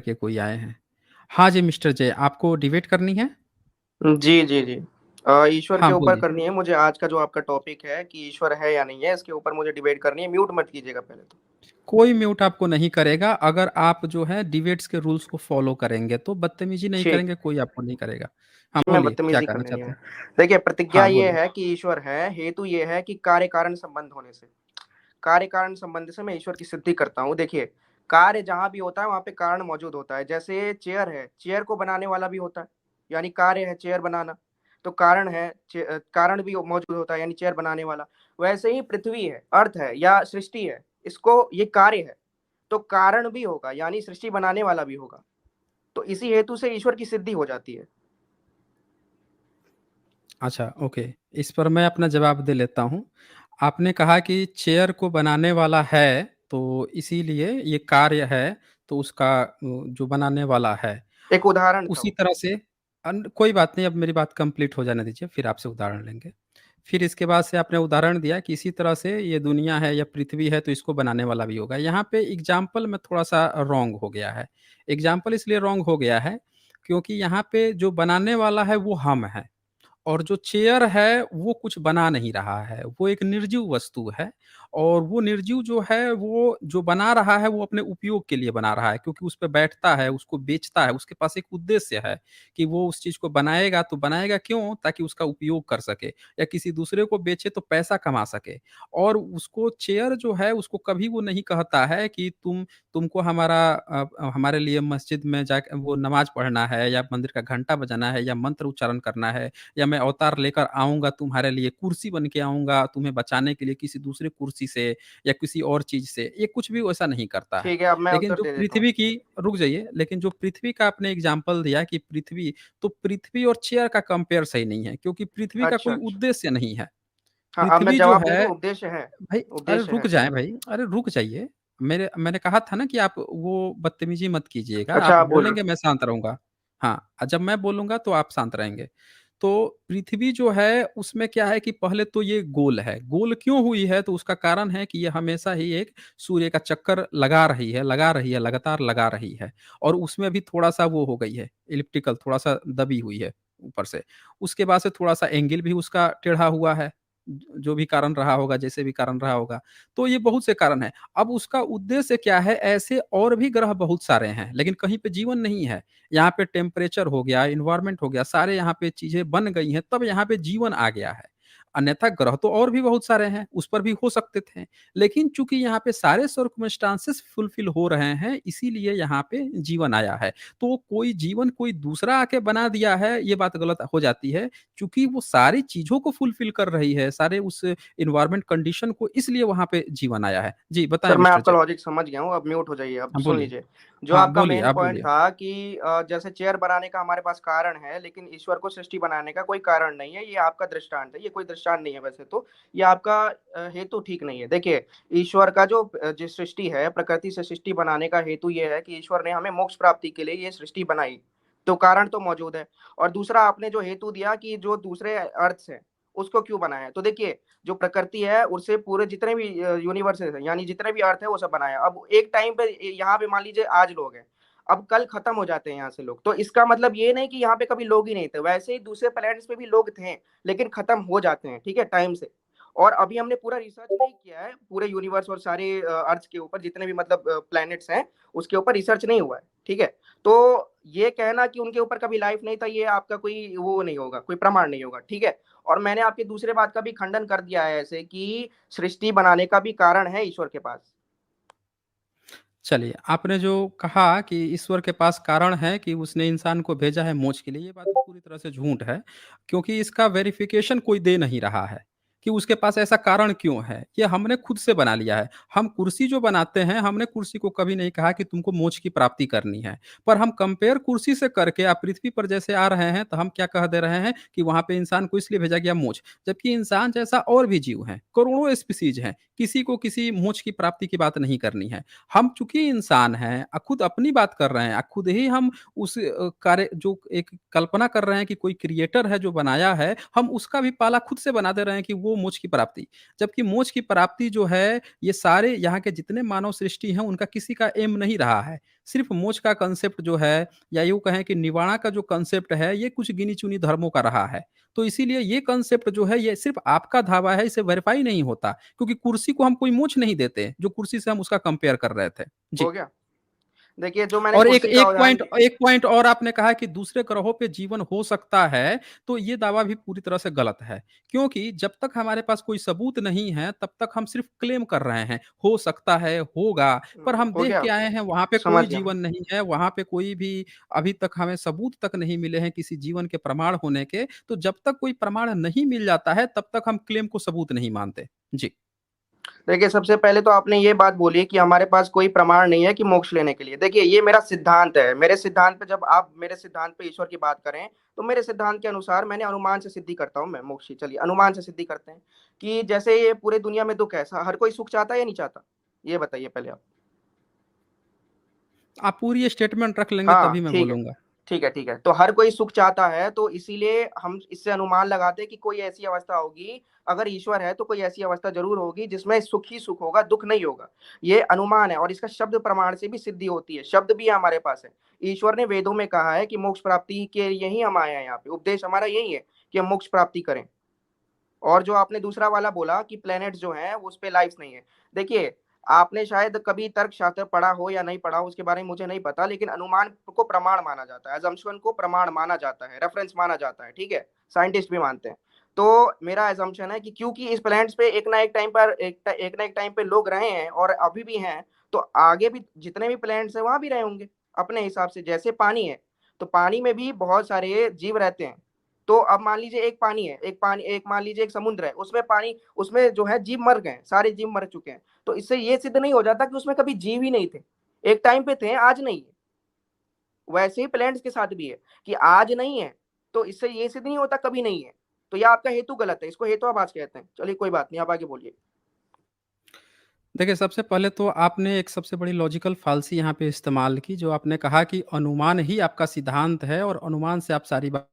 के कोई आए हैं। हाँ जी, मिस्टर जे, आपको डिबेट करनी है? जी, जी, जी। ईश्वर हाँ, के ऊपर बोलिए। करनी है मुझे। आज का जो आपका टॉपिक है कि ईश्वर है या नहीं है, इसके ऊपर मुझे डिबेट करनी है। म्यूट मत कीजिएगा पहले तो। कोई म्यूट आपको नहीं करेगा, अगर आप जो है डिबेट्स के रूल्स को फ़ॉलो करेंगे, तो बदतमीज़ी नहीं ठीक करेंगे, है। कोई आपको नहीं करेगा। हाँ, मैं बोलिए, क्या बदतमीजी कहना करनी चाहते है। हैं? देखिए, प्रतिज्ञा हाँ, ये बोलिए। है कि ईश्वर है, हेतु ये है कि कार्य कारण संबंध होने से। कार्य कारण संबंध से मैं ईश्वर की सिद्धि करता हूँ। देखिए, कार्य जहाँ भी होता है वहाँ पे कारण मौजूद होता है। जैसे चेयर है, चेयर को बनाने वाला भी होता है, यानी कार्य है चेयर बनाना। तो कारण है, कारण भी मौजूद होता है यानी चेयर बनाने वाला। वैसे ही पृथ्वी है, अर्थ है या सृष्टि है, इसको ये कार्य है, तो कारण भी होगा यानी सृष्टि बनाने वाला भी होगा। तो इसी हेतु से ईश्वर की सिद्धि हो जाती है। अच्छा, ओके। इस पर मैं अपना जवाब दे लेता हूँ। आपने कहा कि चेयर को बनाने वाला है, तो इसीलिए ये कार्य है, तो उसका जो बनाने वाला है। एक उदाहरण था उसी वो। तरह से कोई बात नहीं, अब मेरी बात कंप्लीट हो जाने दीजिए, फिर आपसे उदाहरण लेंगे। फिर इसके बाद से आपने उदाहरण दिया कि इसी तरह से ये दुनिया है या पृथ्वी है, तो इसको बनाने वाला भी होगा। यहाँ पे एग्ज़ाम्पल में थोड़ा-सा रॉन्ग हो गया है। एग्ज़ाम्पल इसलिए रॉन्ग हो गया है, क्योंकि यहाँ पे जो बनाने वाला है, वो हम हैं। और जो चेयर है, वो कुछ बना नहीं रहा है, वो एक निर्जीव वस्तु है और वो निर्जीव जो है, वो जो बना रहा है, वो अपने उपयोग के लिए बना रहा है क्योंकि उस पे बैठता है, उसको बेचता है, उसके पास एक उद्देश्य है कि वो उस चीज़ को बनाएगा, तो बनाएगा क्यों? ताकि उसका उपयोग कर सके या किसी दूसरे को बेचे तो पैसा कमा सके। और उसको चेयर जो है, उसको कभी वो नहीं कहता है कि तुमको हमारे लिए मस्जिद में जाके वो नमाज़ पढ़ना है या मंदिर का घंटा बजाना है या मंत्र उच्चारण करना है या मैं अवतार लेकर आऊँगा तुम्हारे लिए, कुर्सी बन के आऊँगा तुम्हें बचाने के लिए किसी दूसरे कुर्सी से या किसी और चीज़ से, ये कुछ भी वैसा नहीं करता है। ठीक है, अब मैं लेकिन उत्तर जो दे देता हूँ। पृथ्वी की रुक जाइए, लेकिन जो पृथ्वी का आपने एग्ज़ाम्पल दिया कि पृथ्वी, तो पृथ्वी और चेयर का कंपेयर सही नहीं है क्योंकि पृथ्वी का अच्छा, कोई अच्छा। उद्देश्य नहीं है। हाँ, अब मैं पृथ्वी जो जवाब दे है दूँ, उद्देश्य है। भाई, अरे उद्देश्य रुक है। जाएँ भाई, अरे रुक जाइए। मैंने कहा था ना कि आप वो बदतमीज़ी मत कीजिएगा, अच्छा, आप आप बोलिए। बोलेंगे मैं शांत रहूँगा। हाँ, जब मैं बोलूँगा तो आप शांत रहेंगे। तो पृथ्वी जो है उसमें क्या है कि पहले तो ये गोल है, गोल क्यों हुई है? तो उसका कारण है कि ये हमेशा ही एक सूर्य का चक्कर लगा रही है, लगातार लगा रही है और उसमें भी थोड़ा-सा वो हो गई है, इलिप्टिकल थोड़ा-सा दबी हुई है ऊपर से। उसके बाद से थोड़ा-सा एंगल भी उसका टेढ़ा हुआ है। जो भी कारण रहा होगा, जैसे भी कारण रहा होगा। तो ये बहुत से कारण हैं। अब उसका उद्देश्य क्या है? ऐसे और भी ग्रह बहुत सारे हैं, लेकिन कहीं पे जीवन नहीं है। यहाँ पे टेम्परेचर हो गया, एनवायरनमेंट हो गया, सारे यहाँ पे चीज़ें बन गई हैं, तब यहाँ पे जीवन आ गया है। अन्यथा ग्रह तो और भी बहुत सारे हैं, उस पर भी हो सकते थे। लेकिन चूँकि यहाँ पे सारे सर्कमस्टांसेस फुलफिल हो रहे हैं, इसीलिए यहाँ पे जीवन आया है। तो कोई जीवन कोई दूसरा आके बना दिया है, ये बात गलत हो जाती है। चूँकि वो सारी चीज़ों को फुलफिल कर रही है, सारे उस एनवायरनमेंट कंडीशन को, इसलिए वहाँ पे जीवन आया है। जी, बताएँ सर, मैं मिस्टर आपका जे। लॉजिक समझ गया हूँ, अब म्यूट हो जाइए। अब हाँ, सुन बोलिए। लीजिए, जो हाँ, आपका बोलिए, मेन आप पॉइंट बोलिए। था कि जैसे चेयर बनाने का हमारे पास कारण है, लेकिन ईश्वर को सृष्टि बनाने का कोई कारण नहीं है, ये आपका दृष्टांत है। ये कोई दृष्टांत नहीं है वैसे तो, ये आपका हेतु ठीक नहीं है। देखिए, ईश्वर का जो सृष्टि है, प्रकृति से सृष्टि बनाने का हेतु ये है कि ईश्वर ने हमें मोक्ष प्राप्ति के लिए ये सृष्टि बनाई, तो कारण तो मौजूद है। और दूसरा आपने जो हेतु दिया कि जो दूसरे अर्थ्स हैं, उसको क्यों बनाया है? तो देखिए, जो प्रकृति है उससे पूरे जितने भी यूनिवर्सेस है यानी जितने भी अर्थ है वो सब बनाया। अब एक टाइम पे यहाँ पे मान लीजिए आज लोग हैं, अब कल खत्म हो जाते हैं यहाँ से लोग, तो इसका मतलब ये नहीं कि यहाँ पे कभी लोग ही नहीं थे। वैसे ही दूसरे प्लैनेट्स पे भी लोग थे, लेकिन खत्म हो जाते हैं, ठीक है, टाइम से। और अभी हमने पूरा रिसर्च नहीं किया है पूरे यूनिवर्स और सारे अर्थ के ऊपर, जितने भी मतलब प्लैनेट्स हैं उसके ऊपर रिसर्च नहीं हुआ है, ठीक है। तो ये कहना कि उनके ऊपर कभी लाइफ नहीं था, ये आपका कोई वो नहीं होगा, कोई प्रमाण नहीं होगा, ठीक है। और मैंने आपकी दूसरे बात का भी खंडन कर दिया है ऐसे कि सृष्टि बनाने का भी कारण है ईश्वर के पास। चलिए, आपने जो कहा कि ईश्वर के पास कारण है कि उसने इंसान को भेजा है मोक्ष के लिए, ये बात पूरी तरह से झूठ है, क्योंकि इसका वेरिफ़िकेशन कोई दे नहीं रहा है, कि उसके पास ऐसा कारण क्यों है। ये हमने खुद से बना लिया है। हम कुर्सी जो बनाते हैं, हमने कुर्सी को कभी नहीं कहा कि तुमको मोक्ष की प्राप्ति करनी है। पर हम कंपेयर कुर्सी से करके आप पृथ्वी पर जैसे आ रहे हैं, तो हम क्या कह दे रहे हैं कि वहाँ पे इंसान को इसलिए भेजा गया मोक्ष। जबकि इंसान जैसा और भी जीव हैं, करोड़ों स्पीशीज़ हैं, किसी को किसी मोक्ष की प्राप्ति की बात नहीं करनी है। हम चूँकि इंसान हैं, खुद अपनी बात कर रहे हैं, खुद ही हम उस कार्य जो एक कल्पना कर रहे हैं कि कोई क्रिएटर है जो बनाया है, हम उसका भी पाला खुद से बना दे रहे हैं कि वो मोक्ष की प्राप्ति। जबकि मोक्ष की प्राप्ति जो है, ये सारे यहाँ के जितने मानव सृष्टि हैं, उनका किसी का एम नहीं रहा है। सिर्फ़ मोक्ष का कांसेप्ट जो है, या यूँ कहें कि निवाणा का जो कांसेप्ट है, ये कुछ गिनी-चुनी धर्मों का रहा है। तो इसीलिए ये कांसेप्ट जो है, ये सिर्फ़ आपका धावा है, इसे वेरीफ़ाई नहीं होता, क्योंकि कुर्सी को हम कोई मोक्ष नहीं देते, जो कुर्सी से हम उसका कंपेयर कर रहे थे। हो जी। गया? देखिए जो मैंने और एक कुर्सी का एक उदाहरण पॉइंट दि एक पॉइंट और आपने कहा कि दूसरे ग्रहों पे जीवन हो सकता है, तो ये दावा भी पूरी तरह से गलत है। क्योंकि जब तक हमारे पास कोई सबूत नहीं है, तब तक हम सिर्फ़ क्लेम कर रहे हैं, हो सकता है, होगा, पर हम हो देख गया? के आए हैं, वहाँ पे कोई समझ गया मैं। जीवन नहीं है, वहाँ पे कोई भी अभी तक हमें सबूत तक नहीं मिले हैं किसी जीवन के प्रमाण होने के, तो जब तक कोई प्रमाण नहीं मिल जाता है, तब तक हम क्लेम को सबूत नहीं मानते। जी। देखिए, सबसे पहले तो आपने ये बात बोली कि हमारे पास कोई प्रमाण नहीं है कि मोक्ष लेने के लिए। देखिए, ये मेरा सिद्धांत है। मेरे सिद्धांत पे जब आप मेरे सिद्धांत पे ईश्वर की बात करें, तो मेरे सिद्धांत के अनुसार मैंने अनुमान से सिद्धि करता हूँ मैं मोक्ष की। चलिए, अनुमान से सिद्धि करते हैं कि जैसे ये पूरे दुनिया में दुःख है, स हर कोई सुख चाहता है या नहीं चाहता? ये बताइए पहले आप। आप पूरी स्टेटमेंट रख लेंगे हाँ, तभी मैं ठीक है। बोलूँगा। ठीक है, ठीक है। तो हर कोई सुख चाहता है, तो इसीलिए हम इससे अनुमान लगाते हैं कि कोई ऐसी अवस्था होगी, अगर ईश्वर है, तो कोई ऐसी अवस्था ज़रूर होगी जिसमें सुख ही सुख होगा, दुःख नहीं होगा। ये अनुमान है और इसका शब्द प्रमाण से भी सिद्धि होती है, शब्द भी हमारे पास है। ईश्वर ने वेदों में कहा है कि मोक्ष प्राप्ति के लिए ही हम आए हैं यहाँ पे, उपदेश हमारा यही है कि हम मोक्ष प्राप्ति करें। और जो आपने दूसरा वाला बोला कि प्लैनेट्स जो हैं, उस पे लाइफ़ नहीं है। देखिए, आपने शायद कभी तर्कशास्त्र पढ़ा हो या नहीं पढ़ा हो, उसके बारे में मुझे नहीं पता, लेकिन अनुमान को प्रमाण माना जाता है, असम्पशन को प्रमाण माना जाता है, रेफरेंस माना जाता है, ठीक है? साइंटिस्ट भी मानते हैं। तो मेरा असम्पशन है कि क्योंकि इस प्लैनेट्स पे एक ना एक टाइम पर एक ना एक टाइम पे लोग रहे हैं और अभी भी हैं, तो आगे भी जितने भी प्लैनेट्स हैं, वहाँ भी रहे होंगे, अपने हिसाब से। जैसे पानी है, तो पानी में भी बहुत सारे जीव रहते हैं। तो अब मान लीजिए एक पानी है, एक मान लीजिए एक समुद्र है, उसमें पानी उसमें जो है जीव मर गए, सारे जीव मर चुके हैं। तो इससे ये सिद्ध नहीं हो जाता कि उसमें कभी जीव ही नहीं थे। एक टाइम पे थे, आज नहीं है। वैसे ही प्लैंट्स के साथ भी है कि आज नहीं है, तो इससे ये सिद्ध नहीं होता कभी नहीं है। तो ये आपका हेतु गलत है, इसको हेतुवाद कहते हैं। चलिए कोई बात नहीं, आप आगे बोलिए। देखिए, सबसे पहले तो आपने एक सबसे बड़ी लॉजिकल फ़ाल्सी यहाँ पे इस्तेमाल की, जो आपने कहा कि अनुमान ही आपका सिद्धांत है और अनुमान से आप सारी बात।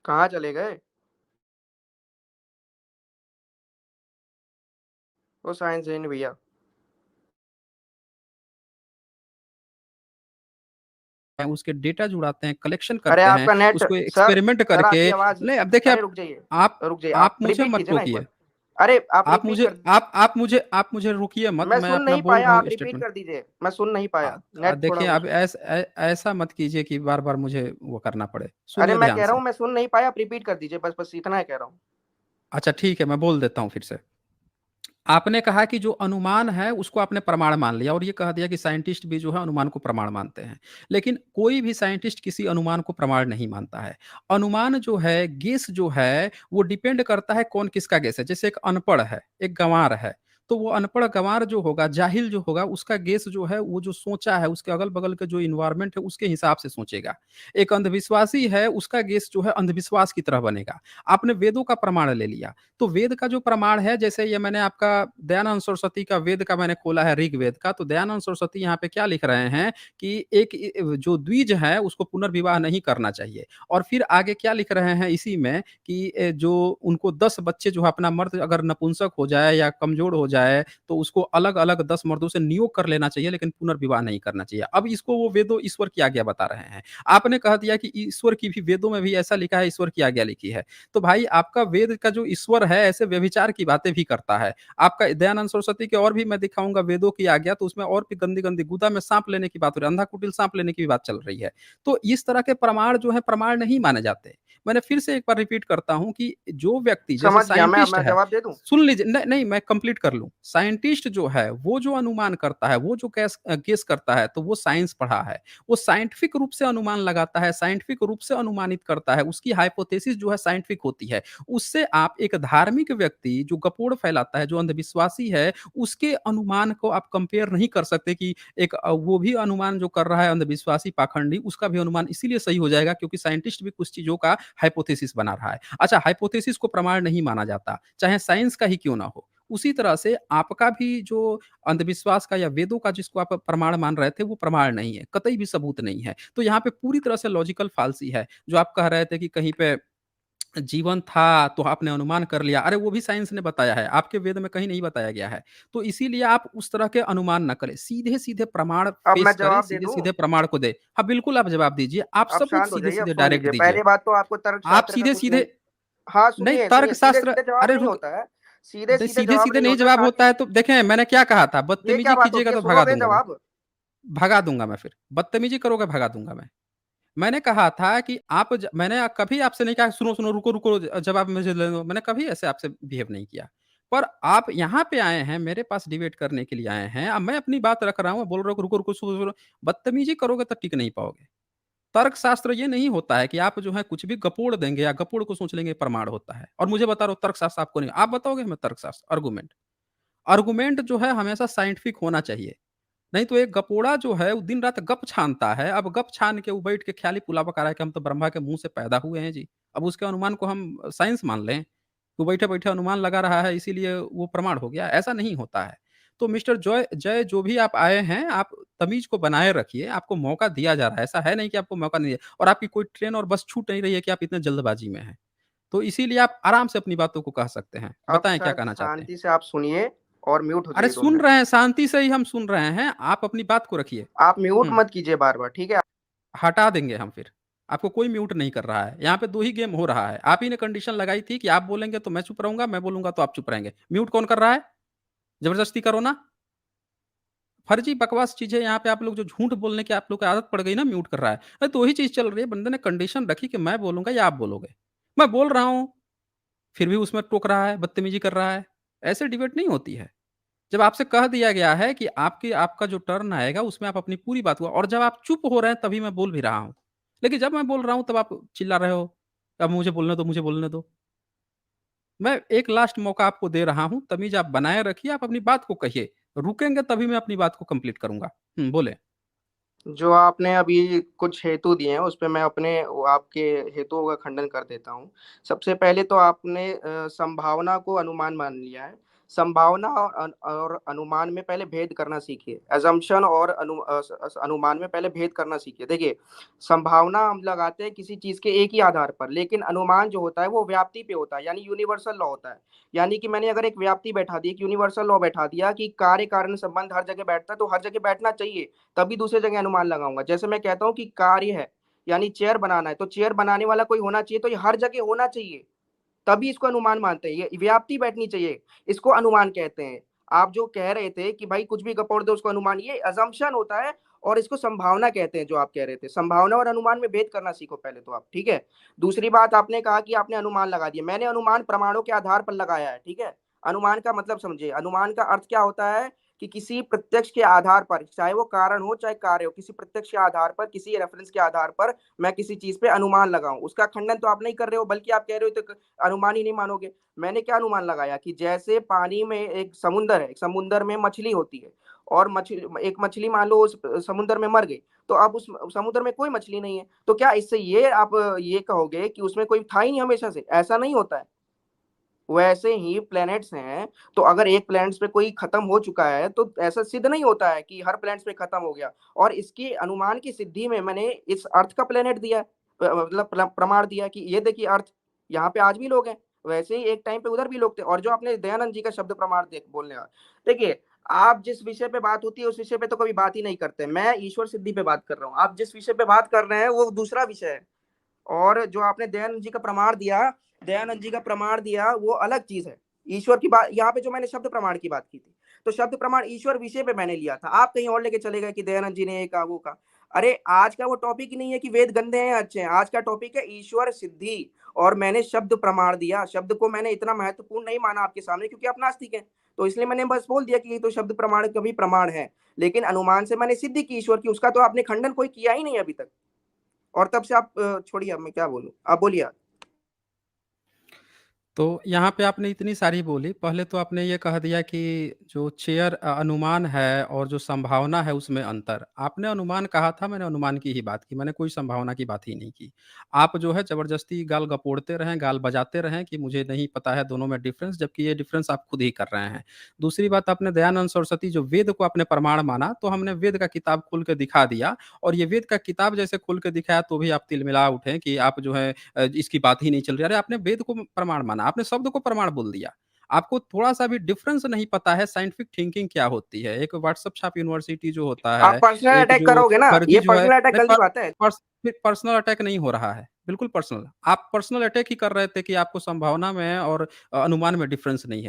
कहाँ चले गए? वो साइंस जैन भैया। उसके डेटा जुड़ाते हैं, कलेक्शन अरे करते हैं, आपका नेट उसको सर, एक्सपेरिमेंट सर करके। आपकी आवाज़, नहीं, अब देखिए अरे आप रुक जाइए, आप रुक जाइए। आप आप मुझे रिपीट मत कीजिए ना एक रोकिए। बार। अरे आप आप रिपीट मुझे कर आप मुझे रोकिए मत, मैं मैं सुन अपना नहीं बोल पाया, रहा आप हूँ रिपीट स्टेटमेंट। कर दीजिए। मैं सुन नहीं पाया, नेट थोड़ा देखिए, वो अब ऐसा मत कीजिए कि बार-बार मुझे वो करना पड़े। अरे सुनिए मैं ध्यान कह रहा से। हूँ मैं सुन नहीं पाया, आप रिपीट कर दीजिए, बस इतना ही कह रहा हूँ। अच्छा ठीक है, मैं बोल देता हूँ फिर से। आपने कहा कि जो अनुमान है उसको आपने प्रमाण मान लिया और ये कह दिया कि साइंटिस्ट भी जो है अनुमान को प्रमाण मानते हैं। लेकिन कोई भी साइंटिस्ट किसी अनुमान को प्रमाण नहीं मानता है। अनुमान जो है, गेस जो है, वो डिपेंड करता है कौन किसका गेस है। जैसे एक अनपढ़ है, एक गँवार है, तो वो अनपढ़ गँवार जो होगा, जाहिल जो होगा, उसका गेस जो है, वो जो सोचा है, उसके अगल-बगल के जो एनवायरनमेंट है, उसके हिसाब से सोचेगा। एक अंधविश्वासी है, उसका गेस जो है अंधविश्वास की तरह बनेगा। आपने वेदों का प्रमाण ले लिया, तो वेद का जो प्रमाण है, जैसे ये मैंने आपका दयानंद सरस्वती का वेद का मैंने खोला है, ऋग्वेद का, तो दयानंद सरस्वती यहाँ पे क्या लिख रहे हैं कि एक जो द्विज है उसको पुनर्विवाह नहीं करना चाहिए। और फिर आगे क्या लिख रहे हैं इसी में कि जो उनको 10 बच्चे जो है, अपना मर्द अगर नपुंसक हो जाए या कमजोर हो जाए, तो उसको अलग अलग 10 मर्दों से नियोग कर लेना चाहिए, लेकिन पुनर्विवाह नहीं करना चाहिए। अब इसको वो वेदों ईश्वर की आज्ञा बता रहे हैं। आपने कह दिया कि ईश्वर की भी वेदों में भी ऐसा लिखा है, ईश्वर की आज्ञा लिखी है। तो भाई, आपका वेद का जो ईश्वर है ऐसे व्यभिचार की बातें भी करता है। आपका दयानंद सरस्वती के और भी मैं दिखाऊँगा वेदों की आज्ञा, तो उसमें और भी गंदी-गंदी गुदा में साँप लेने की बात हो रही है, अंधा कुटिल साँप लेने की भी बात चल रही है। तो इस तरह के प्रमाण जो है, प्रमाण नहीं माने जाते। मैंने फिर से एक बार रिपीट करता हूँ कि जो व्यक्ति जैसे समझ गया मैं, अब साइंटिस्ट मैं है, जवाब दे दूँ? सुन लीजिए, नहीं, नहीं, मैं कंप्लीट कर लूँ। साइंटिस्ट जो है, वो जो अनुमान करता है, वो जो गेस करता है, तो वो साइंस पढ़ा है। वो साइंटिफिक रूप से अनुमान लगाता है, साइंटिफिक रूप से अनुमानित करता है, उसकी हाइपोथेसिस जो है साइंटिफिक होती है। उससे आप एक धार्मिक व्यक्ति जो गपोड़ फैलाता है, जो अंधविश्वासी है, उसके अनुमान को आप कंपेयर नहीं कर सकते कि एक वो भी अनुमान जो कर रहा है अंधविश्वासी पाखंडी, उसका भी अनुमान इसीलिए सही हो जाएगा क्योंकि साइंटिस्ट भी कुछ चीज़ों का हाइपोथेसिस बना रहा है। अच्छा, हाइपोथेसिस को प्रमाण नहीं माना जाता, चाहे साइंस का ही क्यों ना हो। उसी तरह से आपका भी जो अंधविश्वास का या वेदों का जिसको आप प्रमाण मान रहे थे, वो प्रमाण नहीं है, कतई भी सबूत नहीं है। तो यहाँ पे पूरी तरह से लॉजिकल फ़ाल्सी है, जो आप कह रहे थे कि कहीं पे जीवन था, तो आपने अनुमान कर लिया। अरे वो भी साइंस ने बताया है, आपके वेद में कहीं नहीं बताया गया है। तो इसीलिए आप उस तरह के अनुमान ना करें, सीधे-सीधे प्रमाण अब मैं पेश करें, जवाब दे दूं। सीधे-सीधे प्रमाण को दें। हाँ, बिल्कुल आप जवाब दीजिए, आप अब सबूत शांत हो जाइए, अब सीधे-सीधे सुन डायरेक्ट लीजिए। दीजिए। पहली बात तो आपको तर्क आप शास्त्र का कुछ नहीं। सीधे-सीधे हाँ, नहीं सुनिए सुनिए, सीधे तर्कशास्त्र सीधे जवाब अरे नहीं रुक होता है। सीधे द सीधे जवाब सीधे-सीधे नहीं नहीं होता, जवाब साथ होता है तो देखें मैंने क्या कहा था, ये क्या बदतमीज़ी बात होती कीजिएगा है, तो भगा सुनोगे दूँगा मैं। जवाब? भगा दूँगा मैं फिर, बदतमीज़ी करोगे भगा दूँगा मैं। मैंने कहा था कि आप ज मैंने कभी आपसे नहीं कहा सुनो, सुनो, रुको, रुको जवाब मुझे लेने दो। मैंने कभी ऐसे आपसे बिहेव नहीं किया। पर आप यहाँ पे आए हैं, मेरे पास डिबेट करने के लिए आए हैं। अब मैं अपनी बात रख रहा हूँ, बोल रहे हो रुको, रुको, सुनो, सुनो। बदतमीज़ी करोगे तो टिक नहीं पाओगे। तर्कशास्त्र ये नहीं होता है कि आप जो है कुछ भी गपोड़ देंगे या गपोड़ को सोच लेंगे प्रमाण होता है। और मुझे बता रहे हो तर्कशास्त्र आपको नहीं आप बताओगे हमें तर्कशास्त्र, आर्गुमेंट। आर्गुमेंट जो है हमेशा साइंटिफिक होना चाहिए। नहीं तो एक गपोड़ा जो है वो दिन-रात गप छानता है। अब गप छान के वो बैठ के ख़्याली पुलाव पका रहा है कि हम तो ब्रह्मा के मुँह से पैदा हुए हैं जी। अब उसके अनुमान को हम साइंस मान लें। वो बैठे-बैठे अनुमान लगा रहा है इसीलिए वो प्रमाण हो गया, ऐसा नहीं होता है। तो मिस्टर जॉय जय जो भी आप आए हैं, आप तमीज़ को बनाए रखिए, आपको मौका दिया जा रहा है। ऐसा है नहीं कि आपको मौका नहीं दिया और आपकी कोई ट्रेन और बस छूट नहीं रही है कि आप इतने जल्दबाज़ी में हैं। तो इसीलिए आप आराम से अपनी बातों को कह सकते हैं। अब बताएँ क्या सर कहना चाहते हैं? शांति से आप सुनिए और म्यूट हो अरे जाइए 2 सुन मिनट। रहे हैं, शांति से ही हम सुन रहे हैं, आप अपनी बात को रखिए। आप म्यूट हुँ। मत कीजिए बार-बार, ठीक है? हटा देंगे हम फिर। आपको कोई म्यूट नहीं कर रहा है। यहाँ पे 2 ही गेम हो रहा है। आप ही ने कंडीशन लगाई थी कि आप बोलेंगे तो मैं चुप रहूँगा, मैं बोलूँगा तो आप चुप रहेंगे। म्यूट कौन कर रहा है? ज़बरदस्ती करो ना। फर्जी बकवास चीज़ें यहाँ पे आप लोग जो झूठ बोलने की आप लोग को आदत पड़ गई ना म्यूट कर रहा है। अरे 2 ही चीज़ चल रही है, बंदे ने कंडीशन रखी कि मैं बोलूँगा या आप बोलोगे। मैं बोल रहा हूँ, फिर भी उसमें टोक रहा है, बदतमीज़ी कर रहा है। ऐसे डिबेट नहीं होती है। जब आपसे कह दिया गया है कि आपका जो टर्न आएगा उसमें आप अपनी पूरी बात को और जब आप चुप हो रहे हैं तभी मैं बोल भी रहा हूँ। लेकिन जब मैं बोल रहा हूँ तब आप चिल्ला रहे हो, अब मुझे बोलने दो, मुझे बोलने दो। मैं एक लास्ट मौका आपको दे रहा हूँ, तमीज़ आप बनाए रखिए, आप अपनी बात को कहिए। रुकेंगे तभी मैं अपनी बात को कंप्लीट करूँगा। बोलें। जो आपने अभी कुछ हेतु दिए हैं, उसपे मैं अपने वो आपके हेतुओं का खंडन कर देता हूँ। सबसे पहले तो आपने संभावना को अनुमान मान लिया है। संभावना और अनुमान में पहले भेद करना सीखिए। असम्पशन और अनुमान में पहले भेद करना सीखिए। देखिए, संभावना हम लगाते हैं किसी चीज़ के एक ही आधार पर, लेकिन अनुमान जो होता है वो व्याप्ति पे होता है, यानी यूनिवर्सल लॉ होता है। यानी कि मैंने अगर एक व्याप्ति बैठा दी, एक यूनिवर्सल लॉ बैठा दिया कि कार्य कारण संबंध हर जगह बैठता है, तो हर जगह बैठना चाहिए। तभी दूसरी जगह अनुमान लगाऊंगा। जैसे मैं कहता हूँ कि कार्य है, यानी चेयर बनाना है, तो चेयर बनाने वाला कोई होना चाहिए, तो ये हर जगह होना चाहिए, तभी इसको अनुमान मानते हैं। ये व्याप्ति बैठनी चाहिए, इसको अनुमान कहते हैं। आप जो कह रहे थे कि भाई कुछ भी गपोड़ दो उसको अनुमान, ये अजम्पशन होता है और इसको संभावना कहते हैं। जो आप कह रहे थे, संभावना और अनुमान में भेद करना सीखो पहले तो आप, ठीक है? दूसरी बात, आपने कहा कि आपने अनुमान लगा दिया। मैंने अनुमान प्रमाणों के आधार पर लगाया है, ठीक है? अनुमान का मतलब समझिए। अनुमान का अर्थ क्या होता है कि किसी प्रत्यक्ष के आधार पर, चाहे वो कारण हो चाहे कार्य हो, किसी प्रत्यक्ष के आधार पर, किसी रेफरेंस के आधार पर मैं किसी चीज पे अनुमान लगाऊं। उसका खंडन तो आप नहीं कर रहे हो, बल्कि आप कह रहे हो तो अनुमान ही नहीं मानोगे। मैंने क्या अनुमान लगाया कि जैसे पानी में एक समुंदर है, एक समुंदर में मछली होती है, और मछली, एक मछली मान लो उस समुद्र में मर गई, तो अब उस समुद्र में कोई मछली नहीं है, तो क्या इससे ये आप ये कहोगे कि उसमें कोई था ही नहीं हमेशा से? ऐसा नहीं होता है। वैसे ही प्लैनेट्स हैं, तो अगर एक प्लैनेट्स पे कोई खत्म हो चुका है, तो ऐसा सिद्ध नहीं होता है कि हर प्लैनेट्स पे खत्म हो गया। और इसकी अनुमान की सिद्धि में मैंने इस अर्थ का प्लैनेट दिया है, मतलब प्रमाण दिया कि ये देखिए अर्थ, यहाँ पे आज भी लोग हैं। वैसे ही एक टाइम पे उधर भी लोग थे। और जो आपने दयानंद जी का शब्द प्रमाण देख बोलने का, देखिए, आप जिस विषय पे बात होती है उस विषय पे तो कभी बात ही नहीं करते। मैं ईश्वर सिद्धि पे बात कर रहा हूँ, आप जिस विषय पे बात कर रहे हैं वो दूसरा विषय है। और जो आपने दयानंद जी का प्रमाण दिया, दयानंद जी का प्रमाण दिया, वो अलग चीज है। ईश्वर की बात यहाँ पे, जो मैंने शब्द प्रमाण की बात की थी, तो शब्द प्रमाण ईश्वर विषय पे मैंने लिया था। आप कहीं और लेके चले गए कि दयानंद जी ने ये कहा वो कहा। अरे आज का वो टॉपिक ही नहीं है कि वेद गंदे हैं अच्छे हैं, आज का टॉपिक है ईश्वर सिद्धि। और मैंने शब्द प्रमाण दिया। शब्द को मैंने इतना महत्वपूर्ण नहीं माना आपके सामने, क्योंकि आप नास्तिक हैं, तो इसलिए मैंने बस बोल दिया कि ये तो शब्द प्रमाण कभी प्रमाण है। लेकिन अनुमान से मैंने सिद्धि की ईश्वर की, उसका तो आपने खंडन कोई किया ही नहीं अभी तक। और तब से आप छोड़िए, अब मैं क्या बोलूं, आप बोलिए। तो यहाँ पे आपने इतनी सारी बोली, पहले तो आपने ये कह दिया कि जो चेयर अनुमान है और जो संभावना है उसमें अंतर। आपने अनुमान कहा था, मैंने अनुमान की ही बात की, मैंने कोई संभावना की बात ही नहीं की। आप जो है ज़बरदस्ती गाल गपोड़ते रहें, गाल बजाते रहें कि मुझे नहीं पता है दोनों में डिफ़रेंस, जबकि ये डिफ़रेंस आप खुद ही कर रहे हैं। दूसरी बात, आपने दयानंद सरस्वती जो वेद को आपने प्रमाण माना, तो हमने वेद का किताब खोल के दिखा दिया और ये वेद का किताब जैसे खोल के दिखाया तो भी आप तिलमिला उठे कि आप जो है इसकी बात ही नहीं चल रही। अरे आपने वेद को प्रमाण माना, आपने शब्द को प्रमाण बोल दिया। आपको थोड़ा-सा भी डिफरेंस नहीं पता है साइंटिफिक थिंकिंग क्या होती है। एक व्हाट्सएप छाप यूनिवर्सिटी जो होता आप है, पर्सनल एक अटैक जो करोगे ना, फर्जी ये जो है पर्सनल अटैक नहीं गलत बात है। फिर पर्सनल अटैक नहीं हो रहा है, बिल्कुल पर्सनल। आप पर्सनल अटैक ही कर रहे थे कि आपको संभावना में और अनुमान में डिफरेंस नहीं है।